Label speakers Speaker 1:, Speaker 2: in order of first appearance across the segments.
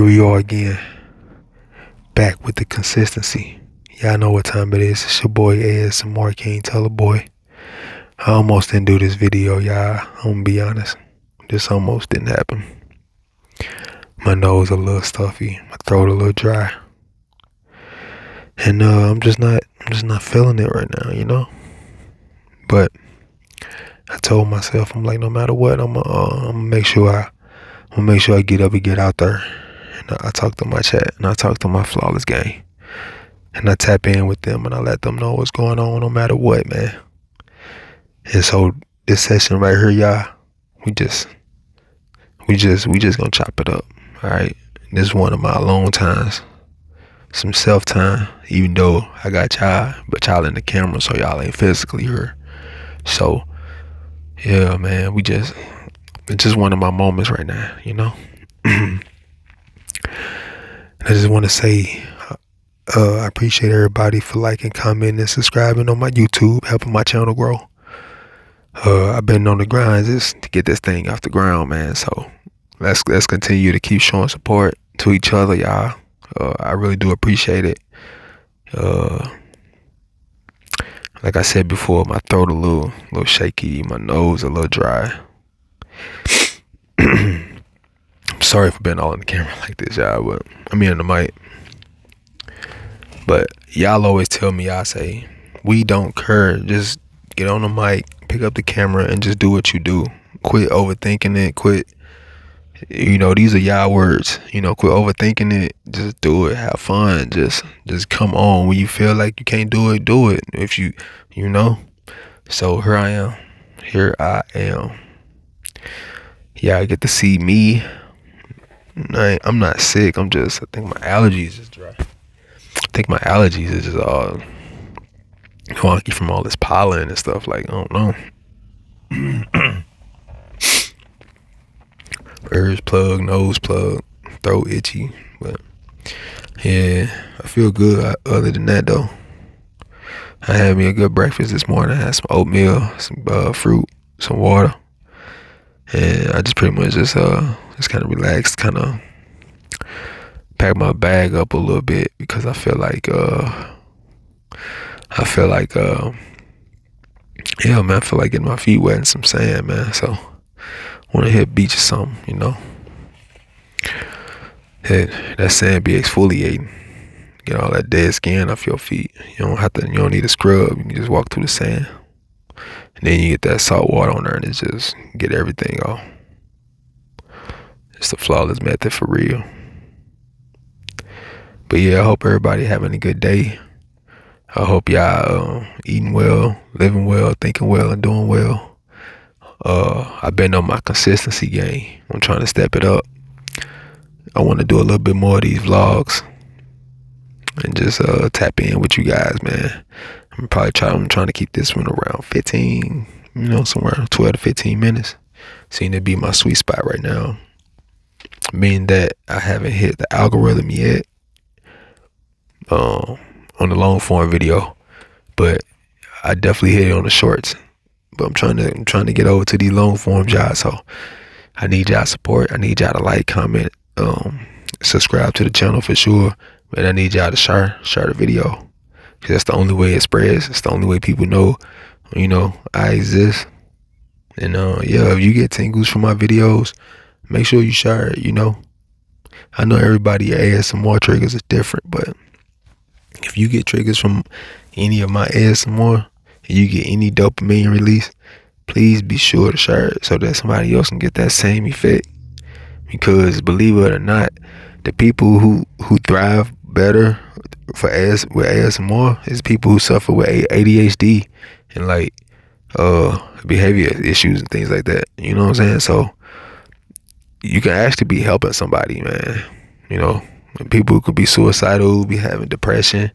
Speaker 1: Here we are again, back with the consistency. Y'all know what time it is. It's your boy ASMR King Telaboy. I almost didn't do this video, y'all. I'm gonna be honest. This almost didn't happen. My nose a little stuffy, my throat a little dry. And I'm just not feeling it right now, you know? But I told myself, I'm like, no matter what, I'm gonna make sure I get up and get out there. And I talk to my chat and I talk to my flawless gang. And I tap in with them and I let them know what's going on no matter what, man. And so this session right here, y'all, we just gonna chop it up. Alright. This is one of my alone times. Some self time, even though I got y'all, but y'all in the camera, so y'all ain't physically here. So yeah, man, it's just one of my moments right now, you know. I just want to say I appreciate everybody for liking, commenting, and subscribing on my YouTube, helping my channel grow. I've been on the grind just to get this thing off the ground, man. So let's continue to keep showing support to each other, y'all. I really do appreciate it. Like I said before, my throat a little shaky, my nose a little dry. I'm sorry for being all in the camera like this, y'all, but I mean in the mic. But y'all always tell me, I say, we don't care. Just get on the mic, pick up the camera, and just do what you do. Quit overthinking it. Quit, these are y'all words. Quit overthinking it. Just do it. Have fun. Just come on. When you feel like you can't do it, do it. If you know. So here I am. Y'all get to see me. I'm not sick. I think my allergies is dry. I think my allergies is just all wonky from all this pollen and stuff. Like, I don't know. Ears plug, nose plug, throat itchy. But yeah, I feel good. Other than that, though, I had me a good breakfast this morning. I had some oatmeal, some fruit, some water, and I just pretty much just kind of relaxed, kind of pack my bag up a little bit because I feel like yeah, man, I feel like getting my feet wet in some sand, man. So I want to hit beach or something, that sand be exfoliating, get all that dead skin off your feet. You don't need a scrub. You can just walk through the sand, and then you get that salt water on there, and it just get everything off. It's the flawless method for real. But yeah, I hope everybody having a good day. I hope y'all eating well, living well, thinking well, and doing well. I've been on my consistency game. I'm trying to step it up. I want to do a little bit more of these vlogs and just tap in with you guys, man. I'm trying to keep this one around 15, somewhere 12 to 15 minutes. Seem to be my sweet spot right now. Meaning that I haven't hit the algorithm yet. On the long form video, but I definitely hit it on the shorts. But I'm trying to get over to these long form y'all. So I need y'all support. I need y'all to like, comment, subscribe to the channel for sure. But I need y'all to share the video, because that's the only way it spreads. It's the only way people know, I exist. And yeah, if you get tingles from my videos, make sure you share it. I know everybody ASMR triggers is different, but if you get triggers from any of my ASMR and you get any dopamine release, please be sure to share it so that somebody else can get that same effect. Because believe it or not, the people who thrive better with ASMR is people who suffer with ADHD and like behavior issues and things like that. You know what I'm saying? So you can actually be helping somebody, man. People who could be suicidal, be having depression,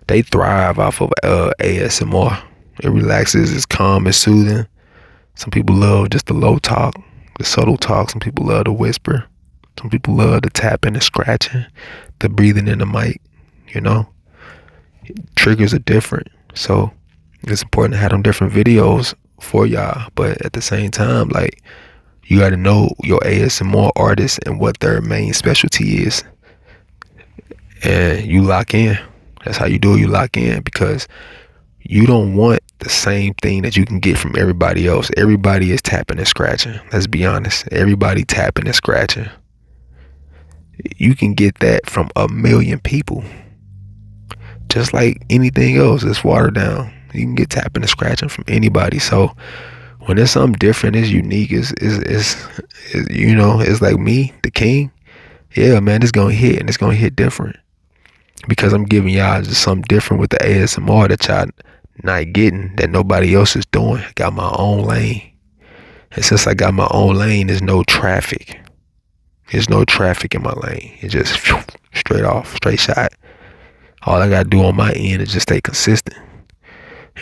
Speaker 1: they thrive off of ASMR. It relaxes, it's calm, it's soothing. Some people love just the low talk, the subtle talk. Some people love the whisper. Some people love the tapping, the scratching, the breathing in the mic. Triggers are different. So it's important to have them different videos for y'all. But at the same time, like, You got to know your ASMR artist and what their main specialty is, and you lock in. That's how you do it. You lock in, because you don't want the same thing that you can get from everybody else. Everybody is tapping and scratching. Let's be honest. Everybody tapping and scratching. You can get that from a million people. Just like anything else, it's watered down. You can get tapping and scratching from anybody. So when there's something different, it's unique, is you know, it's like me, the king. Yeah, man, it's gonna hit, and it's gonna hit different, because I'm giving y'all just something different with the ASMR that y'all not getting, that nobody else is doing. I got my own lane. And since I got my own lane, there's no traffic. There's no traffic in my lane. It's just straight off, straight shot. All I gotta do on my end is just stay consistent.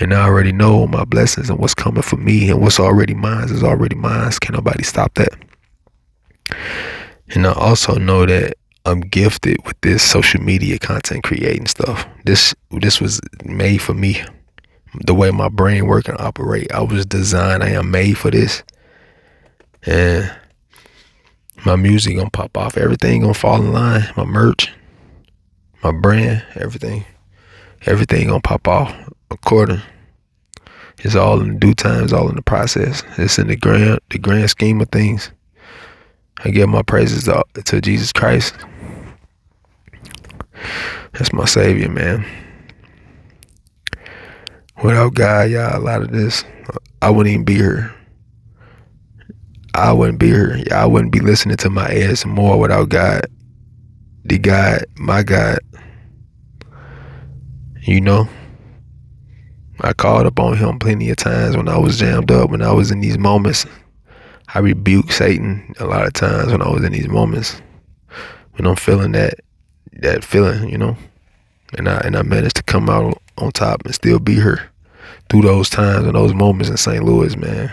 Speaker 1: And I already know my blessings and what's coming for me, and what's already mine is already mine. Can't nobody stop that. And I also know that I'm gifted with this social media content creating stuff. This was made for me. The way my brain work and operate, I was designed. I am made for this. And my music gonna pop off. Everything gonna fall in line. My merch, my brand, everything gonna pop off according. It's all in due time. It's all in the process. It's in the grand scheme of things. I give my praises to Jesus Christ. That's my savior, man. Without God, y'all, a lot of this, I wouldn't even be here. I wouldn't be here. I wouldn't be listening to my ASMR without God. The God, my God. You know, I called up on him plenty of times when I was jammed up, when I was in these moments. I rebuke Satan a lot of times when I was in these moments, when I'm feeling that feeling, you know, and I managed to come out on top and still be here through those times and those moments in St. Louis, man.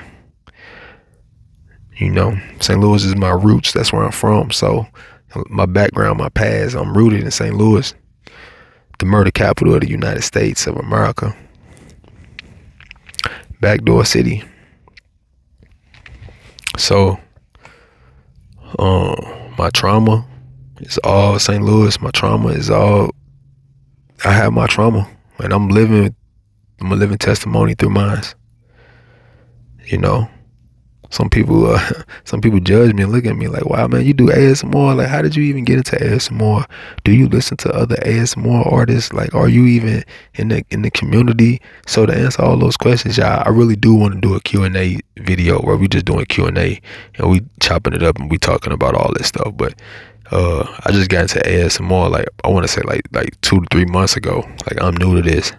Speaker 1: You know, St. Louis is my roots. That's where I'm from. So my background, my past, I'm rooted in St. Louis, the murder capital of the United States of America. Backdoor city. So, my trauma is all St. Louis. My trauma is all, I have my trauma, and I'm a living testimony through mine. You know, some people judge me and look at me like, wow, man, you do ASMR. Like, how did you even get into ASMR? Do you listen to other ASMR artists? Like, are you even in the community? So to answer all those questions, y'all, I really do want to do a Q&A video where we just doing Q&A and we chopping it up and we talking about all this stuff. But I just got into ASMR, like, I want to say like 2 to 3 months ago. Like, I'm new to this.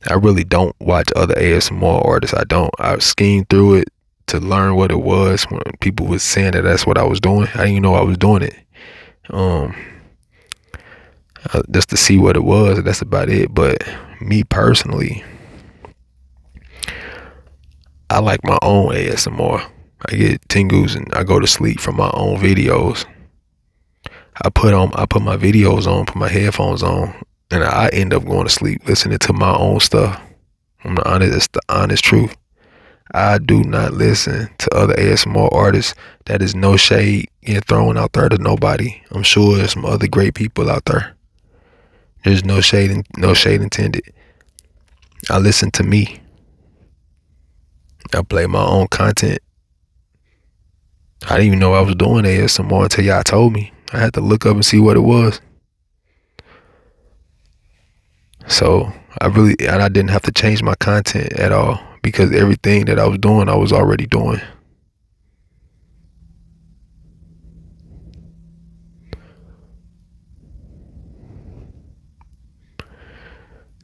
Speaker 1: I really don't watch other ASMR artists. I schemed through it to learn what it was when people was saying that that's what I was doing. I didn't even know I was doing it. Just to see what it was, and that's about it. But me personally, I like my own ASMR. I get tingles and I go to sleep from my own videos. I put my videos on, put my headphones on, and I end up going to sleep listening to my own stuff. It's the honest truth. I do not listen to other ASMR artists. That is no shade getting thrown out there to nobody. I'm sure there's some other great people out there. There's no shade intended. I listen to me. I play my own content. I didn't even know I was doing ASMR until y'all told me. I had to look up and see what it was. So I didn't have to change my content at all, because everything that I was doing, I was already doing.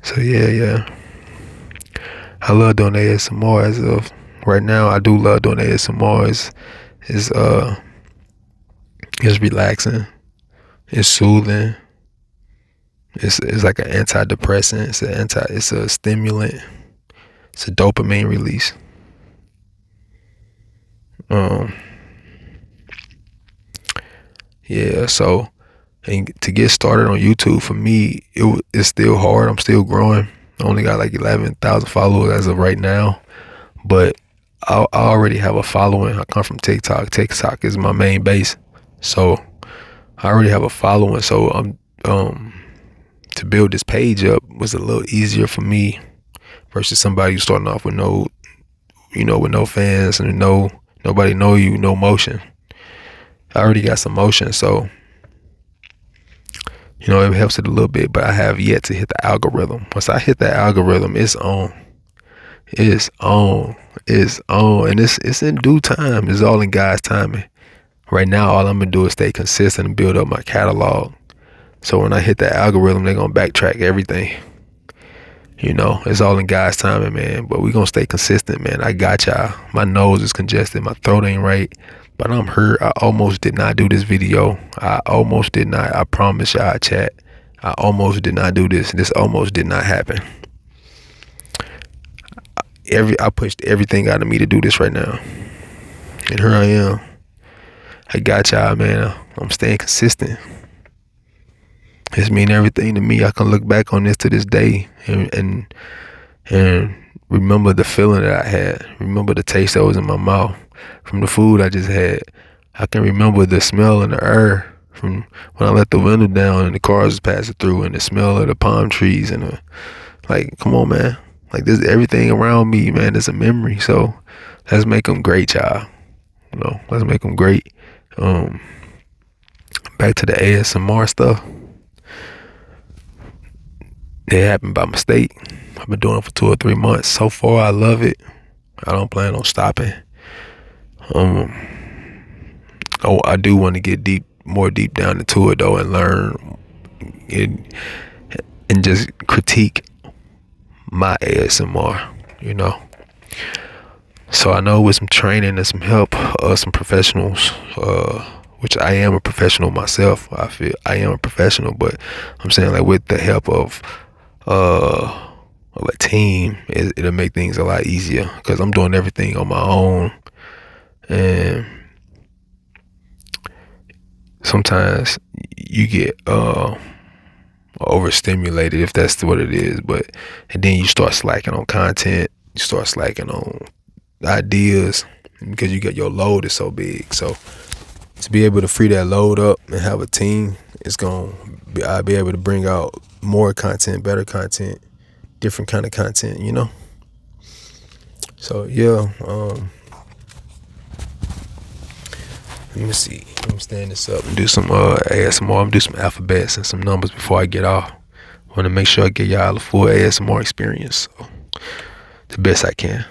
Speaker 1: So yeah. I love doing ASMR as of right now. I do love doing ASMR. It's relaxing. It's soothing. It's like an antidepressant. It's a stimulant. It's a dopamine release. Yeah, so, and to get started on YouTube for me, it's still hard. I'm still growing. I only got like 11,000 followers as of right now, but I already have a following. I come from TikTok. TikTok is my main base, so I already have a following. So to build this page up was a little easier for me versus somebody who's starting off with no, with no fans and nobody know you, no motion. I already got some motion, so it helps it a little bit. But I have yet to hit the algorithm. Once I hit that algorithm, it's on. It's on. It's on. And it's in due time. It's all in God's timing. Right now, all I'm gonna do is stay consistent and build up my catalog. So when I hit that algorithm, they're gonna backtrack everything. It's all in God's timing, man. But we gonna stay consistent, man. I got y'all. My nose is congested. My throat ain't right. But I'm hurt. I almost did not do this video. I almost did not. I promise y'all, chat. I almost did not do this. This almost did not happen. I pushed everything out of me to do this right now. And here I am. I got y'all, man. I'm staying consistent. It's mean everything to me. I can look back on this to this day and remember the feeling that I had. Remember the taste that was in my mouth from the food I just had. I can remember the smell in the air from when I let the window down and the cars was passing through, and the smell of the palm trees and come on, man. This, everything around me, man, is a memory. So let's make them great, y'all. Let's make them great. Back to the ASMR stuff. It happened by mistake. I've been doing it for 2 or 3 months. So far, I love it. I don't plan on stopping. I do want to get more deep down into it though, and learn and just critique my ASMR. So I know with some training and some help, some professionals, which I am a professional myself. I feel I am a professional, but I'm saying with the help of a team, it'll make things a lot easier because I'm doing everything on my own, and sometimes you get overstimulated, if that's what it is. And then you start slacking on content, you start slacking on ideas because your load is so big. So to be able to free that load up and have a team, I'll be able to bring out more content, better content, different kind of content, So yeah, let me see. Let me stand this up and do some ASMR. I'm gonna do some alphabets and some numbers before I get off. I want to make sure I get y'all a full ASMR experience, so the best I can.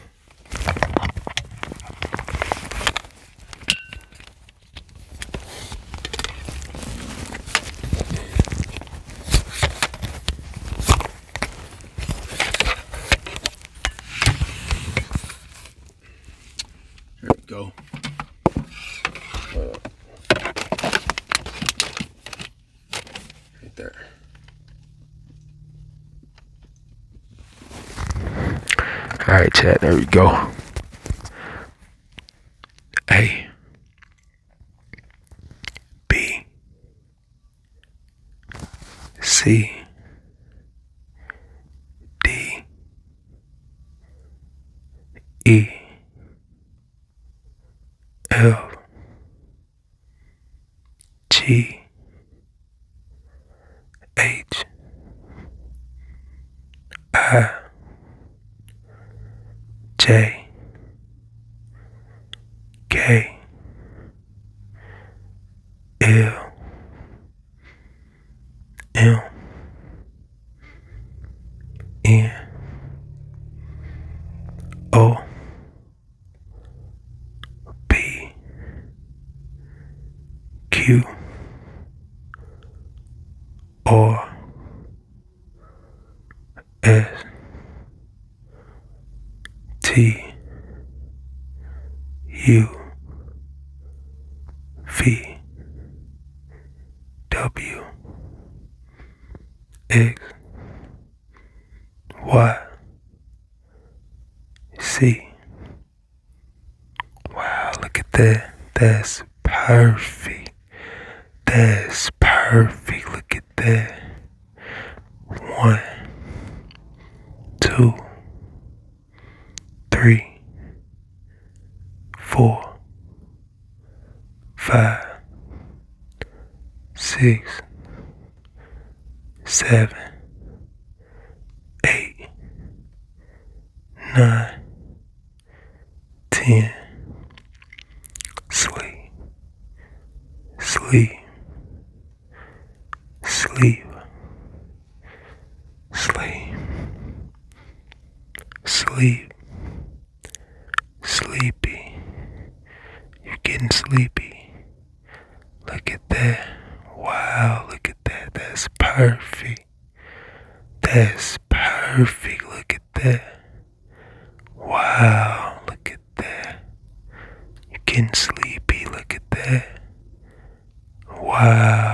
Speaker 1: Here we go. Right there. All right, chat. There we go. A, B, C, D, E, F, G, H, I, J, K, L, M, N, O, P, Q, R, S, T, U, V, W, X, Y, C. Wow, look at that. That's perfect. That's perfect. Look at that. 1, 2, 3, 5, 6, 7, 8, 9, 10. Sleep, sleep, sleep, sleep, sleep, sleepy. You're getting sleepy. Look at that. Wow, look at that. That's perfect. That's perfect. Look at that. Wow, look at that. You're getting sleepy. Look at that. Wow.